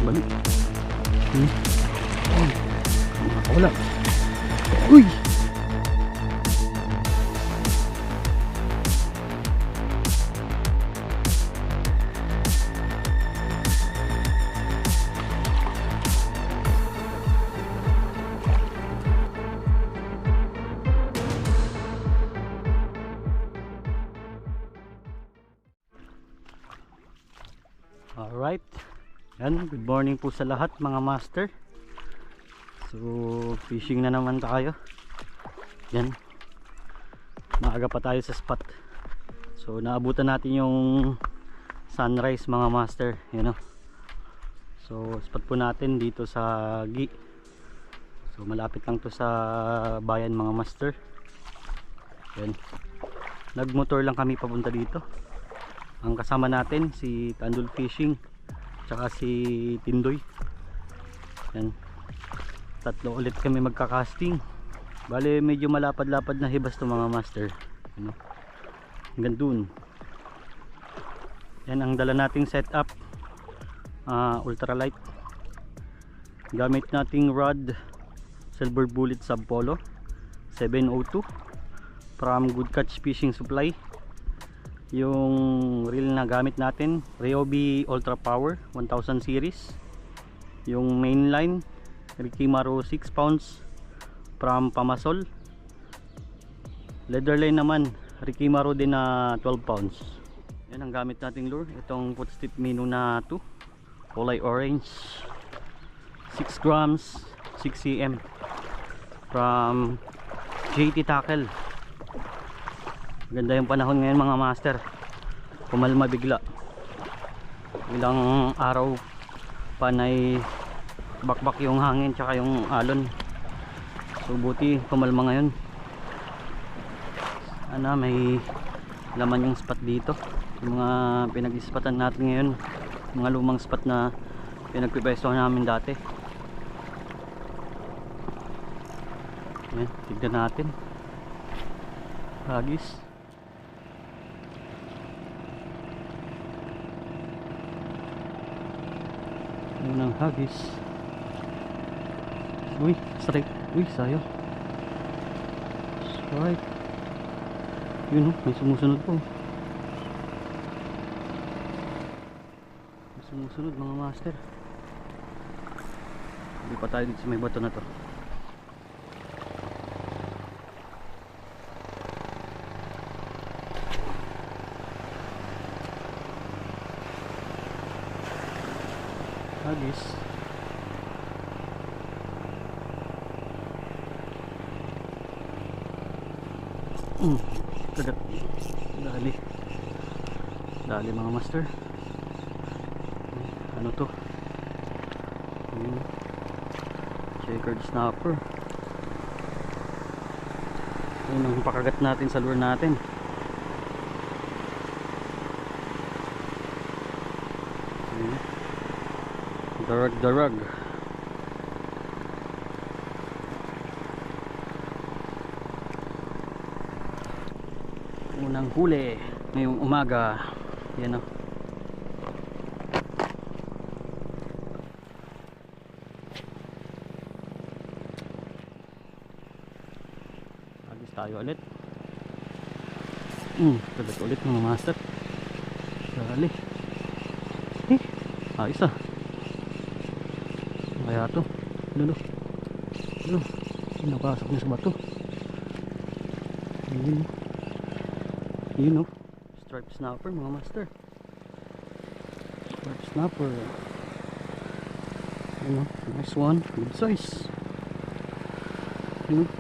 Balik. Wala. Uy! Alright. Yan, good morning po sa lahat mga master. So, fishing na naman tayo. Yan. Maaga pa tayo sa spot. So, naabutan natin yung sunrise mga master. Yan o. So, spot po natin dito sa Gi. So, malapit lang to sa bayan mga master. Yan. Nagmotor lang kami papunta dito. Ang kasama natin si Tandul Fishing tsaka si Tindoy. Yan. Tatlo ulit kami magka-casting. Bale medyo malapad-lapad na hibas to mga master. Ano? Hanggang dun. Yan ang dala nating setup. Ultralight. Gamit nating rod Silver Bullet Sub Polo 702 from Good Catch Fishing Supply. Yung reel na gamit natin Ryobi Ultra Power 1000 series. Yung mainline Rikimaro 6 pounds from Pamasol. Leatherline naman Rikimaro din na 12 pounds. Yan ang gamit nating lure. Itong Footstep Minnow na 2 kulay orange, 6 grams 6 cm from JT Tackle. Ganda yung panahon ngayon mga master. Pumalma bigla. Ilang araw panay bakbak yung hangin tsaka yung alon. So buti pumalma ngayon. May laman yung spot dito. Yung mga pinag-ispatan natin ngayon, mga lumang spot na pinagpipesto namin dati. Ayan, tignan natin. Hagis. Unang hagis. Uy, strike. Uy, sayo. Strike. Yun, may sumusunod po. May sumusunod mga master. Hindi pa tayo dito sa may bato na to. Hagis. Kagat. Dali mga master. Ano to? Checkered snapper. Yun ang pakagat natin sa lure natin. Darag. Unang huli ngayong umaga. Yan o. Agis tayo ulit. Kagat ulit mga master. Dali. Ayos ah. Kaya to. Ano? Napasok niya sa bato. Yun o. Stripe snapper mga master. Stripe snapper. Ano? Nice one. Good size.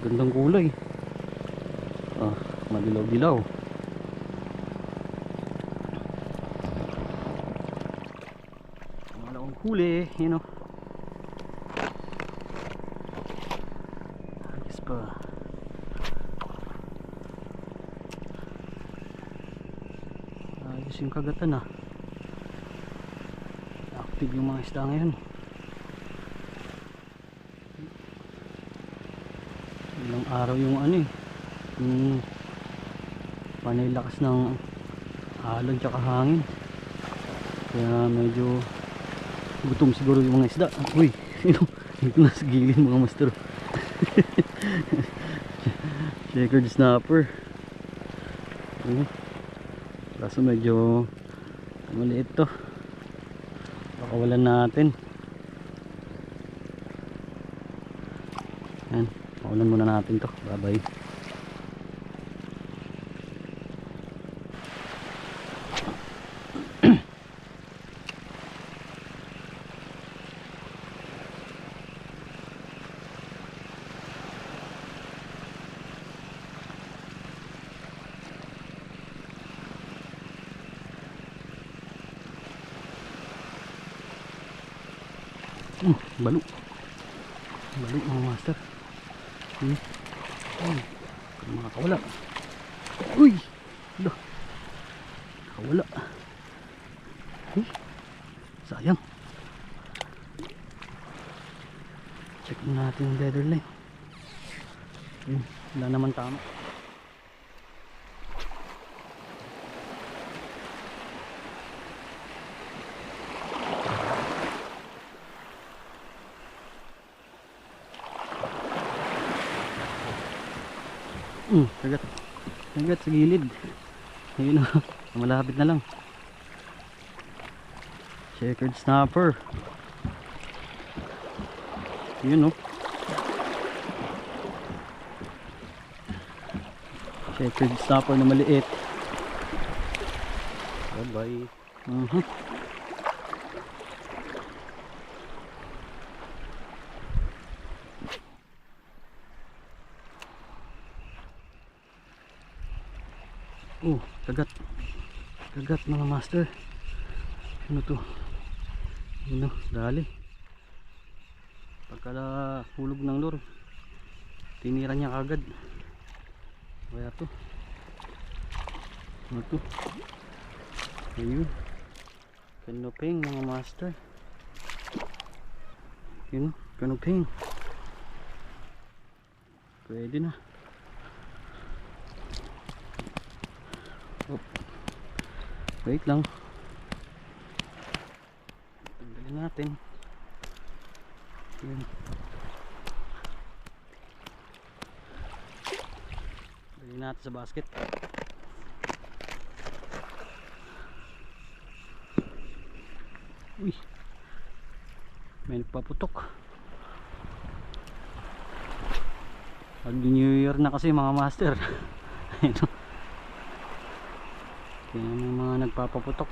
Gandang kulay. Madilaw-dilaw. Malawang huli. Yun o. Ayos yung kagatan ah. Active yung mga isda ngayon. Ilang araw yung yung panay lakas ng alon tsaka hangin, kaya medyo Gutom siguro yung mga isda. Uy, dito na sa gilid mga master. Checkered snapper. Kaso medyo maliit to. Pakawalan natin. Yan, pakawalan muna natin to. Bye bye. Balo mga master. Makakawala. Uy, nakawala. Sayang. Check natin yung leather line. Wala naman tama. Kagat sa gilid. Ayun na, malapit na lang. Checkered snapper. Yun, checkered snapper na maliit. Bye bye. Kagat mga master. Ano to? Dali. Pagka hulog ng lure, tinira niya kagad. Kaya to. Ano to? Ayun. Kanuping mga master. Yun, kanuping. Pwede na. Wait lang. Tanggalin natin. Yun. Tanggalin natin sa basket. Uy, may nagpaputok. Pag New Year na kasi mga master. Kaya may mga nagpapaputok.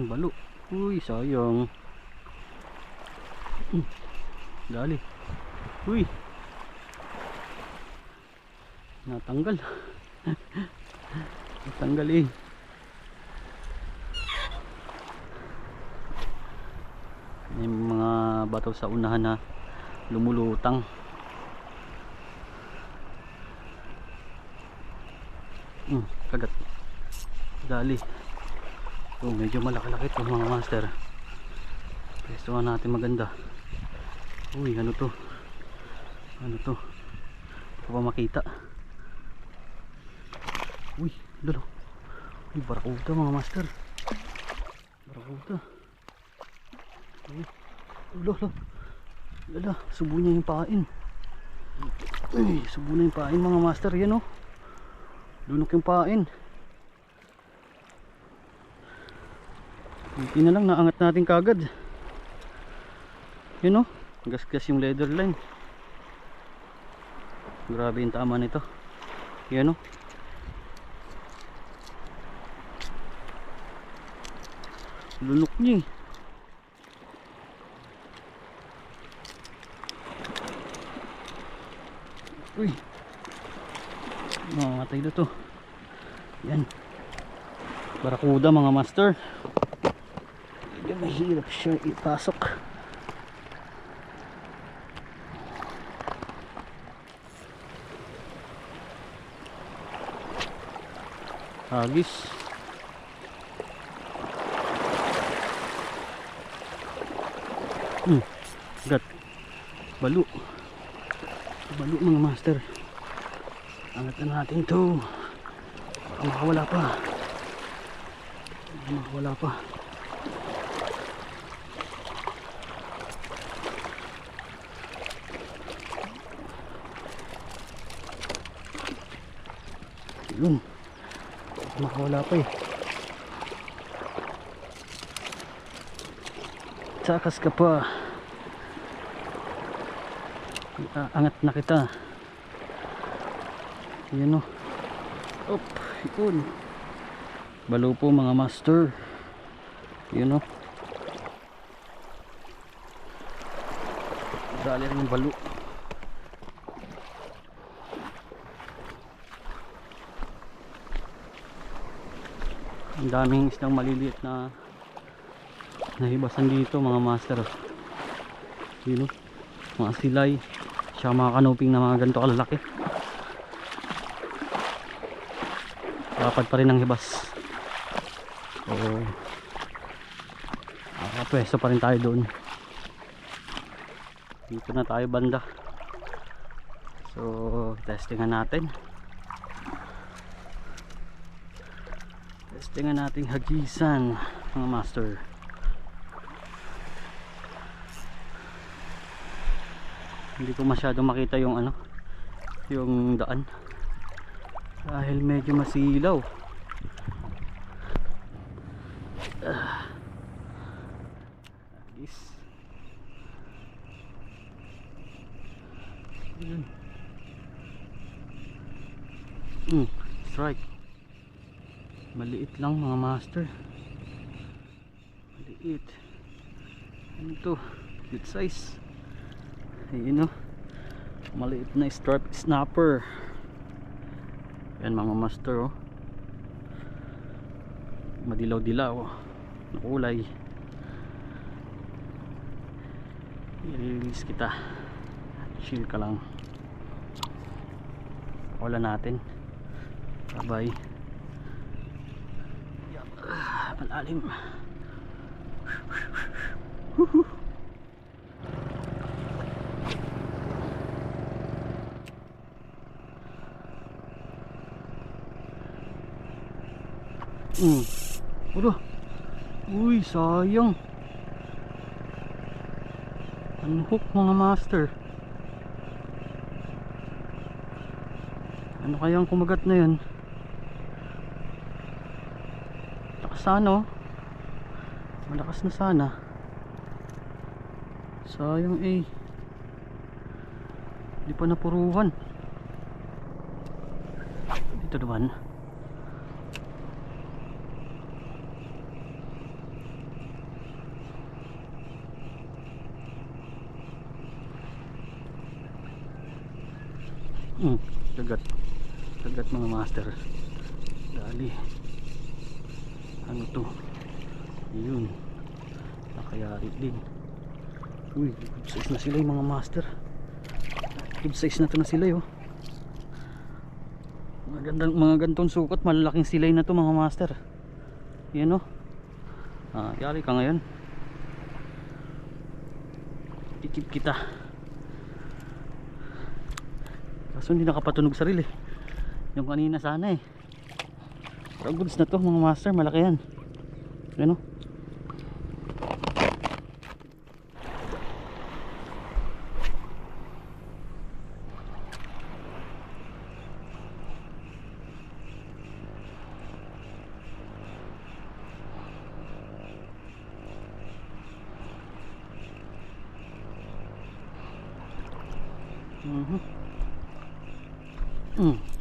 Balo. Uy, sayang. Dali. Uy, natanggal. Natanggal eh. May mga bato sa unahan na lumulutang. Kagat. Dali. Medyo malaki-laki ito mga master. Pestuhan natin maganda. Uy, ano to? Ano to? Hindi ko pa makita. Uy, lalo. Uy, barakuda mga master. Barakuda. Lala, subo niya yung pain. Uy, subo na yung pain mga master. Yan o. Lunok yung pain. Hindi na lang, naangat natin kagad. Yun o, gas-gas yung leather line. Grabe yung tama nito. Yan o. Lunok niya eh. Uy, mamatay na to. Yan, barakuda mga master. Medyo mahirap siya ipasok. Hagis. Gat. Balo. Balo mga master. Angat na natin to. Makawala pa. Makawala pa. Yun. Makawala pa eh. Takas ka pa. Angat na kita. Yan o. Op, yun. Balo po mga master. Yun o. Dali rin yung balo. Ang daming islang maliliit na nahibasan dito mga master. Yun o. Mga silay. Siya mga kanuping na mga ganito kalalaki. Dapat pa rin ang hibas. So pwesto pa rin tayo doon. Dito na tayo banda. So testingan natin. Testingan nating hagisan mga master. Hindi ko masyadong makita yung ano, yung daan dahil medyo masilaw. Strike. Maliit lang mga master. Maliit. Ano to? Good size. Ayun o. Maliit na striped snapper. Yan mga master o. Madilaw-dilaw na kulay. I-release kita. Chill ka lang. Wala natin. Bye-bye. Malalim. Udah. Uy, sayang. Unhook mga master. Ano kayang kumagat na yun? Lakas sana oh. Malakas na sana. Sayang eh. Hindi pa napuruhan. Dito naman. Dagat mga master. Dali. Ano to? Ayun. Nakayari din. Uy, good size na sila yung mga master. Good size na to na sila oh. Mga gantong sukat, malalaking silay na to mga master. Yan oh. Yari ka ngayon. Ikip kita. Kaso hindi nakapatunog sarili. Yung kanina sana eh. Pero goods na to mga master, malaki yan. Ano?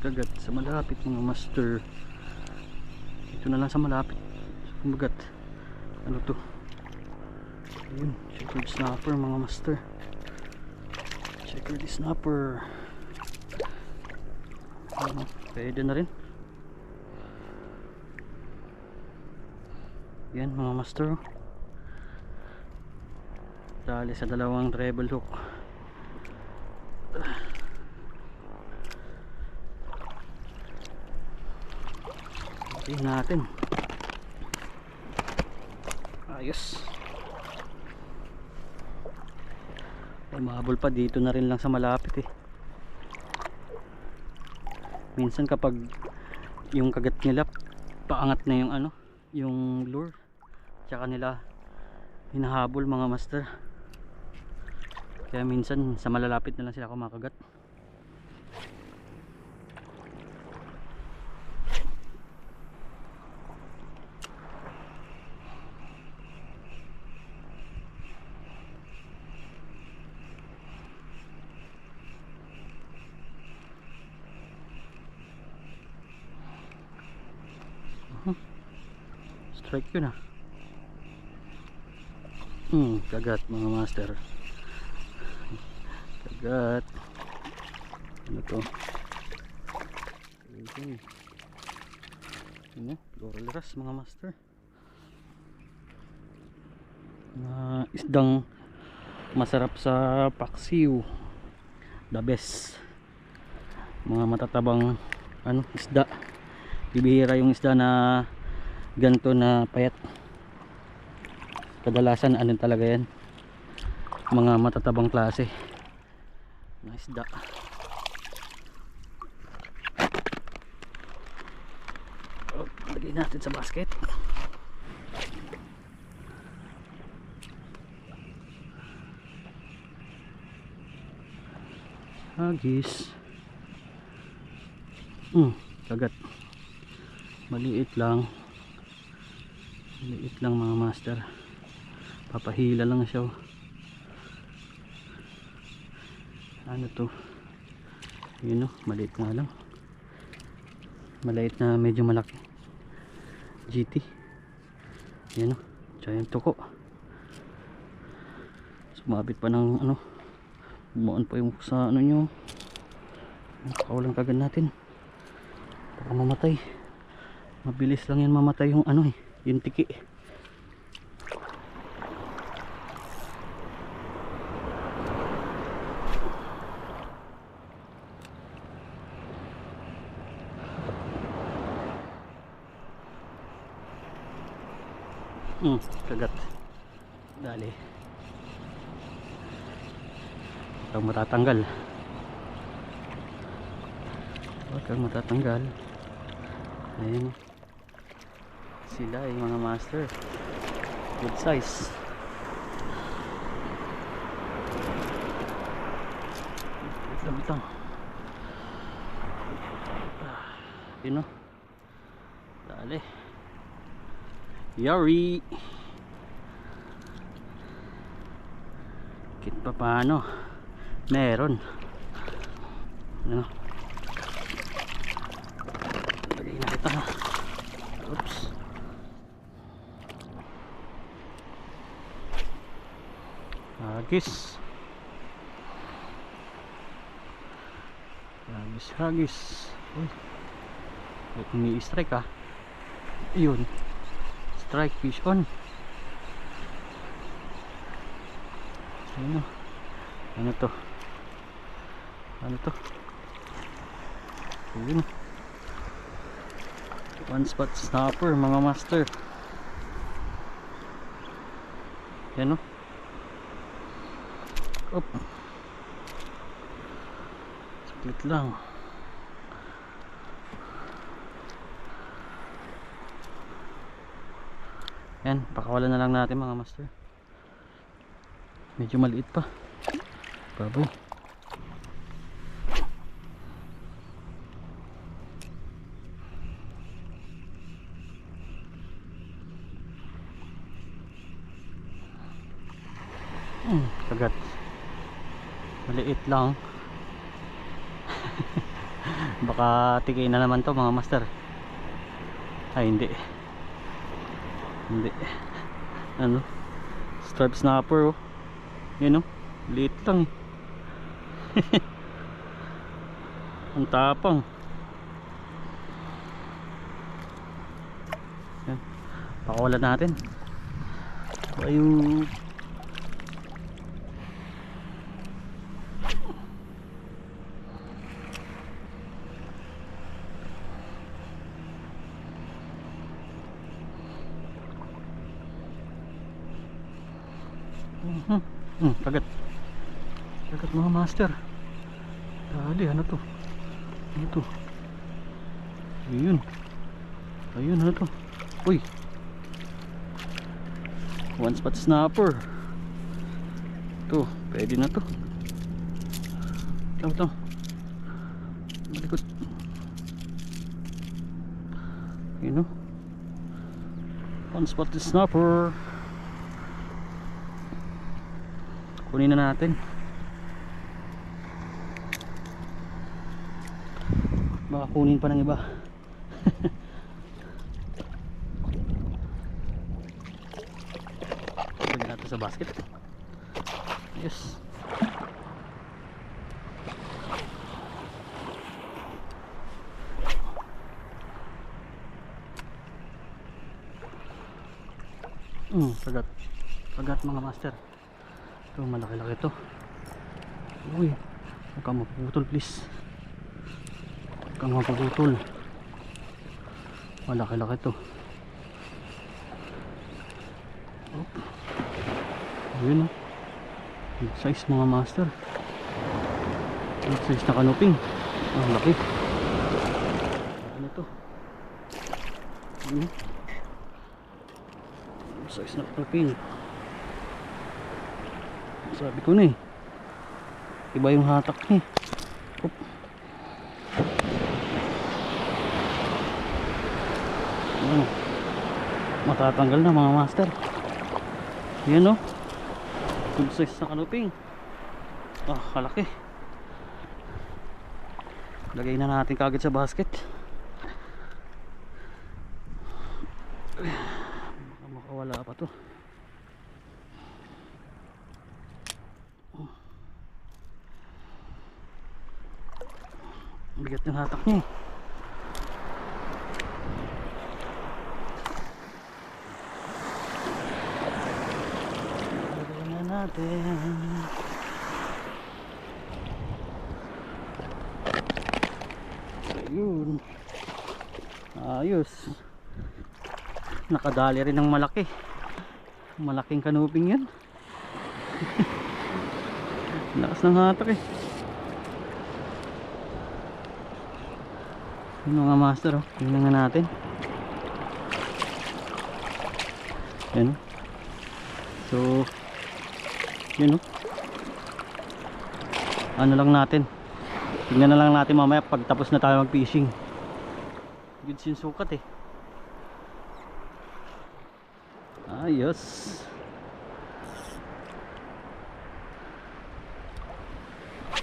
Kagat sa malapit mga master. Ito na lang sa malapit. Kumagat. Ano to? Ayun, checkered snapper mga master. Checkered snapper. Pwede na rin. Yan mga master. Dali sa dalawang treble hook. Tingnan natin. Ayos. Umabol pa dito na rin lang sa malapit eh. Minsan kapag yung kagat nila paangat na yung ano, yung lure, tsaka nila hinahabol mga master. Kaya minsan sa malalapit na lang sila kumakagat. Strike yun ah. Kagat mga master. Kagat. Ano to? Okay. Ano? Coral wrasse mga master. Isdang masarap sa paksiw. The best. Mga matatabang ano, isda. Bibihira yung isda na ganito na payat. Kadalasan ano talaga yan, mga matatabang klase na isda. Lagay natin sa basket. Hagis. Kagat. Maliit lang mga master. Papahila lang siya. Ano to? Yun o, maliit nga lang. Maliit na medyo malaki. GT. Yan o, giant tuko. Sumabit pa ng ano, bumaan pa yung sa ano nyo. Nakawalan kagad natin. Baka mamatay. Mabilis lang yan mamatay yung ano eh, yung tiki. Kagat. Dali. Huwag matatanggal. Huwag kang matatanggal. Ayan. Sila ay mga master. Good size. Bitang. Yun o. Dali. Yari. Kit pa paano? Meron. Ano? Lagay na kita. Oops. Hagis. Hagis. Uy. Umi-strike ah. Yun. Strike fish on. Ano to? Ayun. One spot snapper mga master. Yan o. Up. Split lang. Yan, pakawalan na lang natin mga master. Medyo maliit pa. Baboy. Kagat. Maliit lang. Baka tigay na naman to mga master. Ay hindi. Ano? Striped snapper oh. Yun oh. Liit lang. Ang tapang. Yan. Pakawalan natin. Ayun. Kagat mga master. Dali, ano to? Ayun. Ayun, ano to? Uy. One spot snapper. Ito, pwede na to. Ito. Malikot. Ayun o. One spot snapper. Kunin na natin. Baka kunin pa ng iba. Pwede natin sa basket. Yes. Pagat. Pagat mga master. Ito malaki-laki to. Uy, huwag kang mapuputol please. Huwag kang mapuputol. Malaki-laki to. Ayun o. Big size mga master. Big size na kanuping. Ang laki. Ano to? Big size na kanuping. Sabi ko na eh, iba yung hatak niya. Oop. Ayan. Matatanggal na mga master. Ayan o. Good size na kanuping. Kalaki. Lagay na natin kagad sa basket. Baka makawala pa to. Bigat yung hatak niya eh. Lagay na natin. Ayun. Ayos. Nakadali rin ng malaki. Malaking kanuping yan. Lakas ng hatak eh. Yun mga master oh. Tingnan nga natin. Yan oh. So yun oh. Ano lang natin, tingnan na lang natin mamaya pag tapos na tayo mag fishing. Good sin sukat eh. Ayos.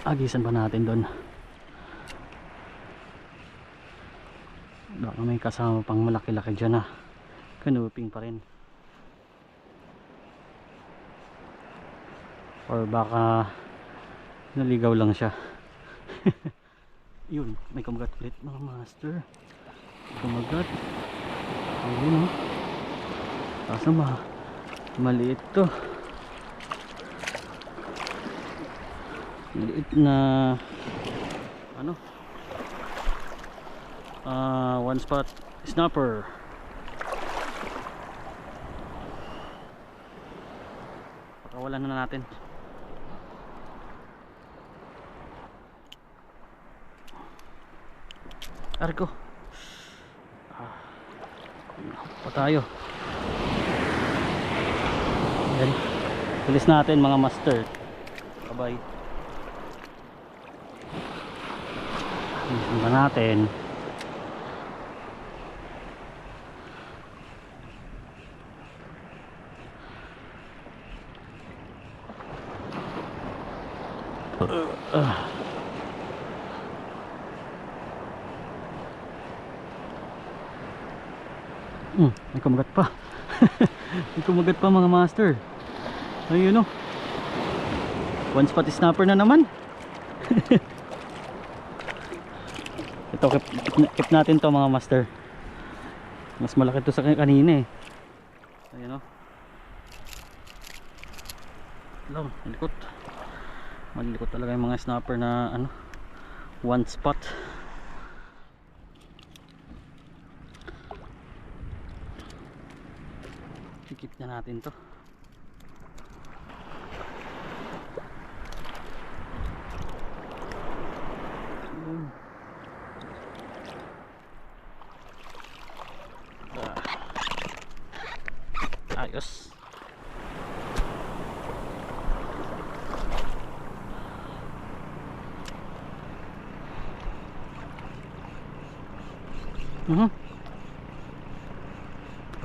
Agisan pa natin doon. Baka may kasama pang malaki-laki dyan kanuping pa rin. Or baka naligaw lang siya. Yun, may kumagat ulit mga master. Kumagat. Ayun o. Kaso maliit to. Maliit na ano, one spot snapper. Pakawalan na natin. Arko. Pa tayo. Yan. Bilis natin mga master. Bye-bye. Bilis na natin. May kumagat pa. May kumagat pa mga master. Ayun o. One spot snapper na naman. Ito keep natin to mga master. Mas malaki to sa kanina eh. Ayun o. Lang, malikot. Malikot talaga yung mga snapper na ano, one spot. Ikip na natin to. Yes.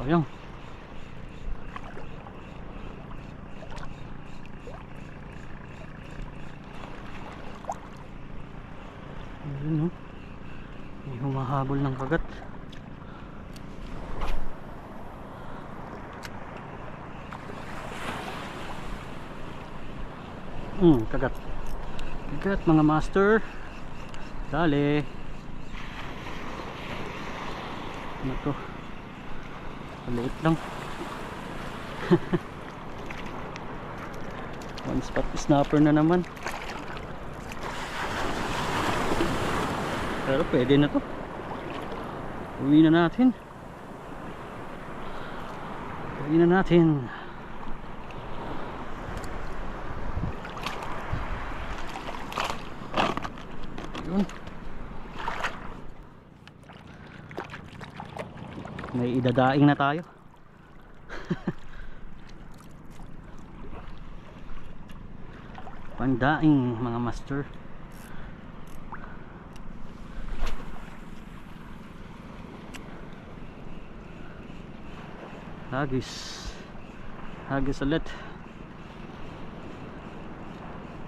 Ayun. Ayun, no? May humahabol ng kagat. Kagat. Kagat mga master. Dali. Ano to? Maliit lang. One spot snapper na naman. Pero pwede na to. Uwi na natin. Uwi na natin. Yun. May idadaing na tayo. Pandaing mga master. Hagis. Hagis ulit.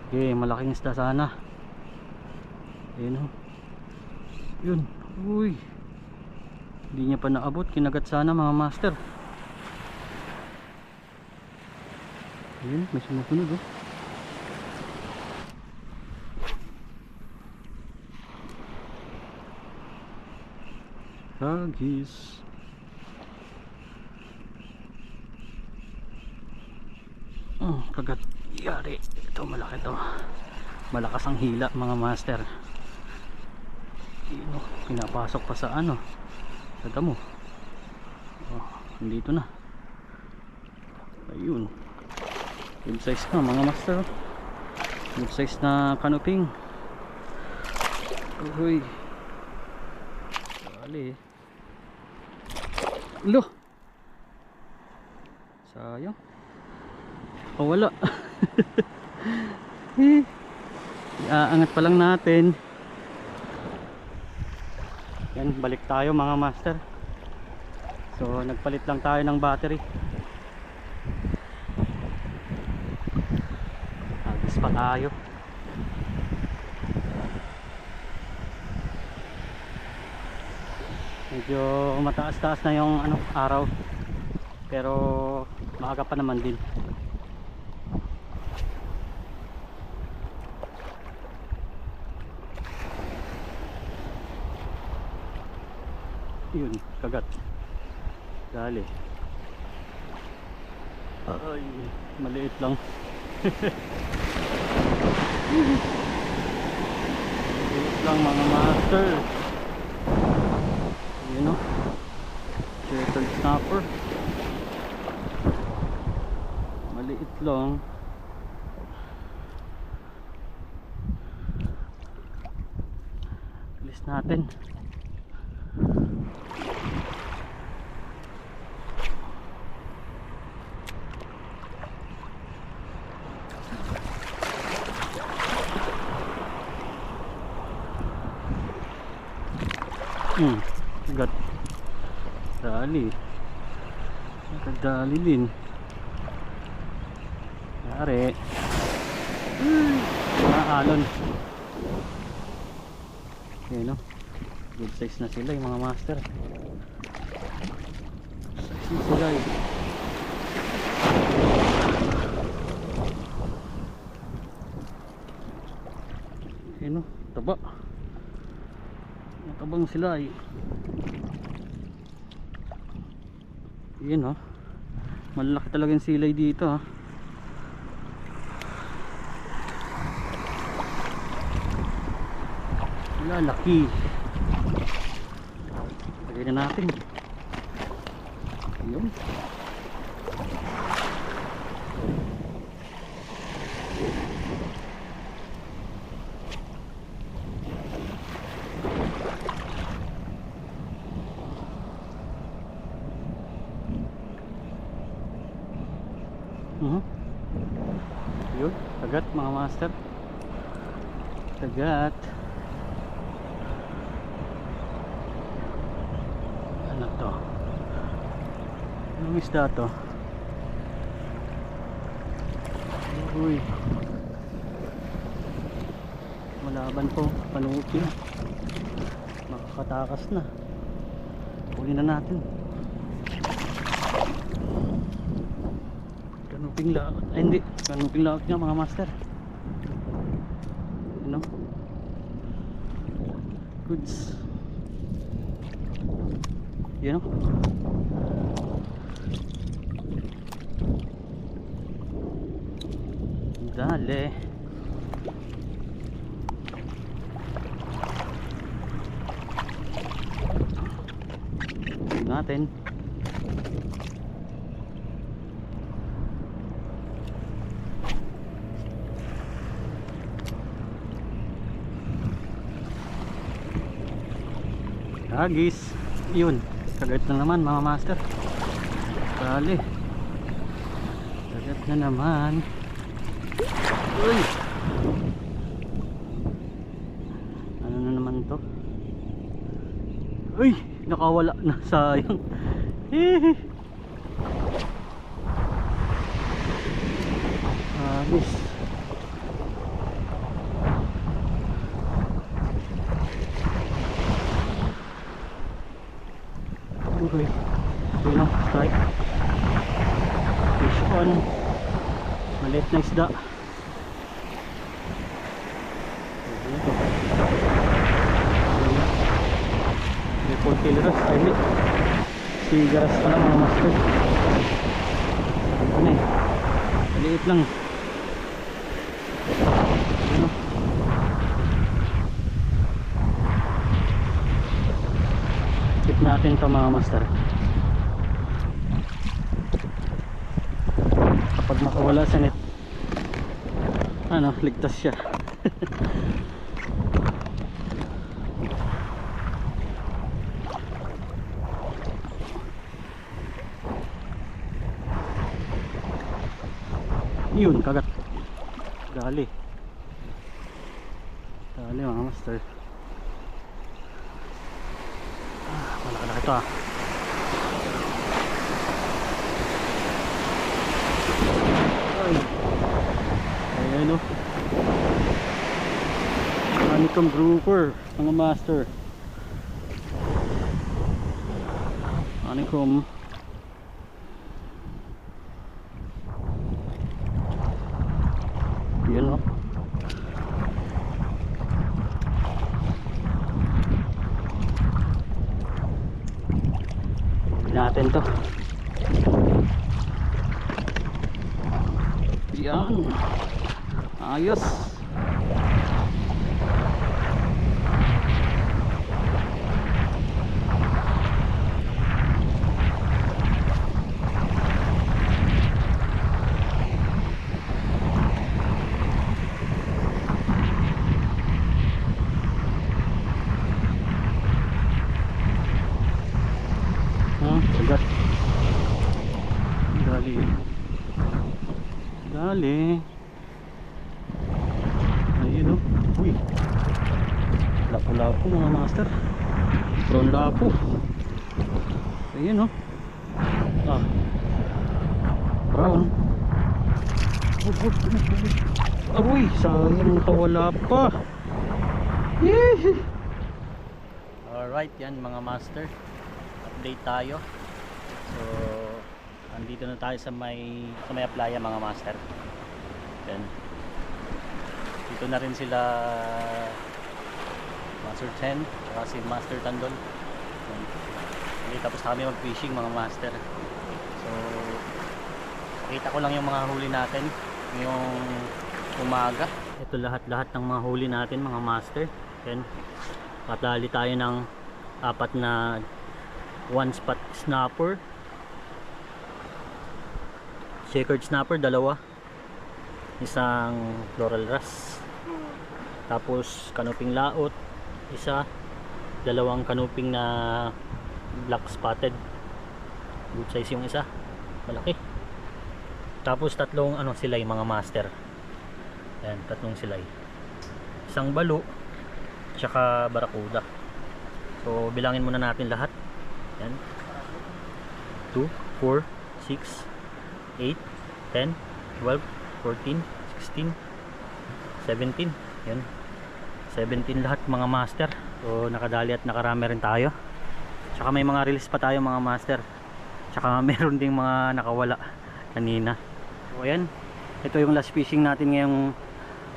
Okay, malaking isda sana. Ayun o. Yun. Uy. Hindi niya pa naabot. Kinagat sana mga master. Ayun, may sumusunod o. Hagis. Kagat. Yari. Ito malaki to. Malakas ang hila mga master. Ayun, pinapasok pa sa ano, sa damo. Nandito na. Ayun. Good size na mga master. Good size na kanuping. Uy. Dali. Lo. Sayang. Oh, wala. Aangat pa lang natin. Yan, balik tayo mga master. So nagpalit lang tayo ng battery. Agis pa tayo. Medyo mataas-taas na yung ano, araw. Pero maaga pa naman din. Yun, kagat. Dali. Ay, maliit lang. Maliit lang mga master. Yun o. Turtle snapper. Maliit lang. Alis natin. Kagat. Dali. Dali din. Yari. Mga alon. Ayan o. Good size na sila yung mga master. Size na sila eh. Ayan o. Taba. Natabang sila eh. Yun oh. Malaki talaga yung silay dito ha. Lalaki. Lagay na natin. Yun. Mhm. Yun, kagat mga master. Kagat. Ano to? Anong isda to? Uy. Malaban po, panukin. Makakatakas na. Huli na natin. Kanuping laot. Ay hindi, kanuping laot nga mga master. Ano? Goods. Yan o. Dali. Natin. Agis. Yun. Kagat na naman mga master. Dali. Kagat na naman. Uy. Ano na naman to? Uy. Nakawala na, sayang. Agis. Okay. Yun o, strike. Fish on. Maliit na isda. May 4 kilos. Ay hindi, sigaras pa lang mga master. Ano eh, maliit lang. Ano, tip natin ito mga master. Kapag makawala sa net, ano, ligtas siya. Yun, kagat. Dali. Dali mga master. Malaki-laki ito ah. Ay. Ayan o. Honeycomb grouper mga master. Honeycomb. Yan o. Natin to. Yan. Ayos. Kagat. Dali. Dali. Ayun o. Uy. Lapo-lapo mga master. Brown lapo. Ayun o. Ah. Brown. Aroy. Sayang nakawala pa. Alright yan mga master. Update tayo. So andito na tayo sa may playa mga master. Then dito na rin sila Master Chen at si Master Tandol. Then tapos na kami mag fishing mga master. So kita ko lang yung mga huli natin ngayong umaga. Ito lahat ng mga huli natin mga master. Then patali tayo ng 4 na one spot snapper, checkered snapper 2, isang floral wrasse, tapos kanuping laot 1, 2 kanuping na black spotted, good size yung isa, malaki. Tapos tatlong silay mga master. Yan, tatlong silay. Isang balo, tsaka barakuda. So bilangin muna natin lahat. Yan. 2, 4, 6, 8, 10, 12, 14, 16, 17. Yan. 17 lahat mga master. So nakadali at nakarami rin tayo. Tsaka may mga release pa tayo mga master. Tsaka meron ding mga nakawala kanina. So ayan, ito yung last fishing natin ngayong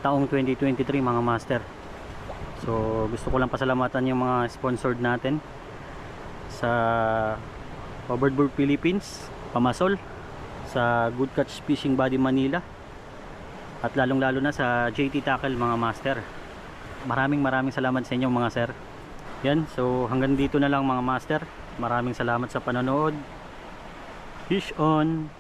taong 2023 mga master. So gusto ko lang pasalamatan yung mga sponsored natin sa Overboard Philippines, Pamasol, sa Good Catch Fishing Body Manila, at lalong lalo na sa JT Tackle mga master. Maraming salamat sa inyo mga sir. Yan, so hanggang dito na lang mga master. Maraming salamat sa panonood. Fish on!